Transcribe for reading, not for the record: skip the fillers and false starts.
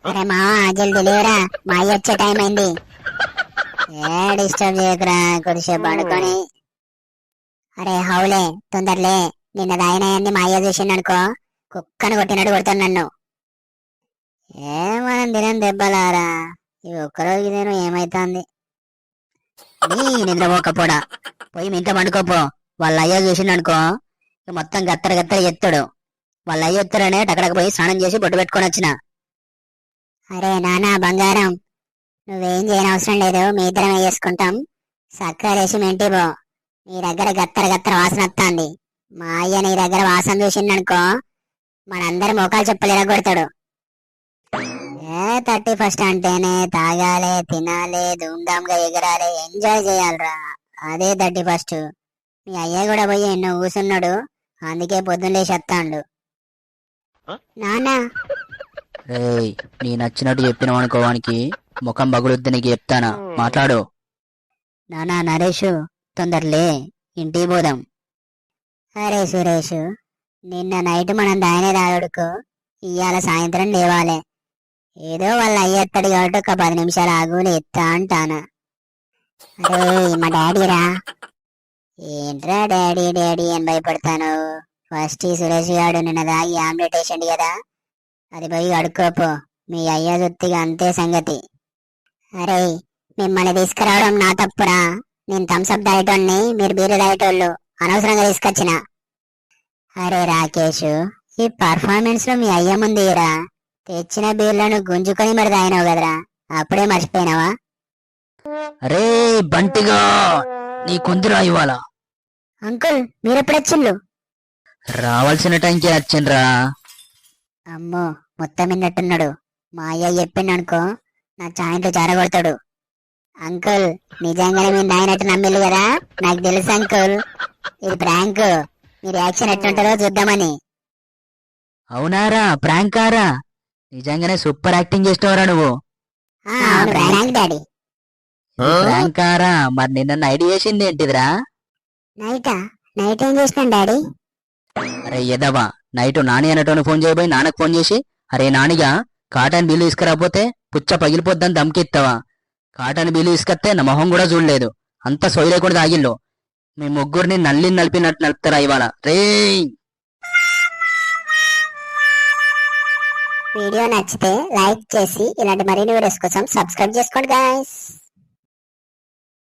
అరే మావా జల్ది లేవురా, మా అయ్య వచ్చే టైం అయింది. ఏ డిస్టర్బ్ చేయకురా, కొద్దిసేపు పడుకొని. అరే హౌలే తొందరలే, నిన్న దాయినాయన్ని మా అయ్య చూసిండనుకో కుక్కను కొట్టినట్టు కొడుతాను నన్ను. మనం తినం దెబ్బలారా, ఇవి ఒక్కరోజు నేను ఏమైతుంది. నీ నిద్రపోకపోడా పోయి మీ ఇంట్లో పండుకోపో. వాళ్ళ అయ్య చూసిండనుకో మొత్తం గత్తర గత్తర ఎత్తాడు. వాళ్ళ అయ్య ఎత్తారనే టక్కడకు పోయి స్నానం చేసి బొట్టు పెట్టుకొని వచ్చిన. అరే నానా బంగారం, నువ్వేం చేయనవసరం లేదు, మీ ఇద్దరం వేసుకుంటాం. సక్కరేసి మెంటి పో, నీ దగ్గర గత్తర గత్తర వాసన వస్తాంది. మా అయ్య నీ దగ్గర వాసన చూసిండనుకో మనందరి మోకాలు చెప్పలేరా కొడతాడు. 31st అంటేనే తాగాలి, తినాలి, ధూమ్ధామ్గా ఎగరాలి, ఎంజాయ్ చేయాలరా, అదే 31st. మీ అయ్య కూడా పోయి ఎన్నో కూసున్నాడు, అందుకే పొద్దున్న లేచి వస్తాడు. నానా నీ నచ్చినట్టు చెప్పినావు అనుకోవానికి ముఖం బగులుద్ది, నీకు చెప్తానా, మాట్లాడు. నానా నరేషు తొందరలే, ఇంటికి పోదాం. అరే సురేష్, నిన్న నైట్ మనం దాయనే తాగుడుకు ఇవాళ సాయంత్రం లేవాలి. ఏదో వాళ్ళ అయ్యేస్తాడు కాబట్టి ఒక 10 నిమిషాలు ఆగులు ఎత్తా అంటాను. అరే మా డాడీరా. ఏంట్రా డాడీ డాడీ అని భయపడతాను. ఫస్ట్ ఈ సురేష్ గాడు నిన్న దాగి ఆమ్లెట్ వేసిండు కదా, అది పోయి అడుక్కోపో, మీ అయ్య జొత్తిగా అంతే సంగతి. అరే మిమ్మల్ని తీసుకురావడం నా తప్పురా, నేను థమ్స్అప్ దాయటోన్ని, మీరు బీరు దాయటోళ్ళు, అనవసరంగా తీసుకొచ్చిన. అరే రాకేష్, ఈ పర్ఫార్మెన్స్ లో మీ అయ్య ముందురా, తెచ్చిన బీర్లను గుంజుకొని మరి తాగినావు కదరా, అప్పుడే మర్చిపోయినావా? అరే బంటిగా, నీ కొందిరా ఇవాళ. అంకుల్ మీరెప్పుడొచ్చిండ్రు? రావాల్సిన టైంకి వచ్చిండ్రా. అమ్మో మొత్తం విన్నట్టున్నాడు. మా అయ్య చెప్పిండనుకో నా చాయింట్లు జారగొడతాడు. అంకుల్ నిజంగానే మీరు నాయనట్టు నమ్మిల్లు కదా, నాకు తెలుసు అంకుల్, ఇది ప్రాంక్, మీరు యాక్షన్ ఎట్లుంటారో చూద్దామని. అవునారా, ప్రాంకారా? నిజంగానే సూపర్ యాక్టింగ్ చేస్తావరా నువ్వు. Prank daddy. ప్రాంకారా? మరి నిన్న నైట్ చేసింది ఏంటిదిరా? నైట్ ఏం చేసినాను డాడీ? అరే ఎదవా, నైట్ నాని అన్నటోని ఫోన్ చేయబోయి నాన్నకు ఫోన్ చేసి, అరే నానిగా కాటన్ బిల్లు తీసుకురాపోతే పుచ్చ పగిలిపోద్దని దమ్కిస్తావా? కాటన్ బిల్లు తీసుకొస్తే నా మొహం కూడా చూడలేదు, అంత సొయ్యి లేకుండా తాగిళ్ళు. మీ ముగ్గురిని నలిపినట్టు నలుపుతారా ఇవాళ రే. వీడియో నచ్చితే లైక్ చేసి ఇలాంటి మరిన్ని వీడియోస్ కోసం సబ్స్క్రైబ్ చేసుకోండి గాయ్స్.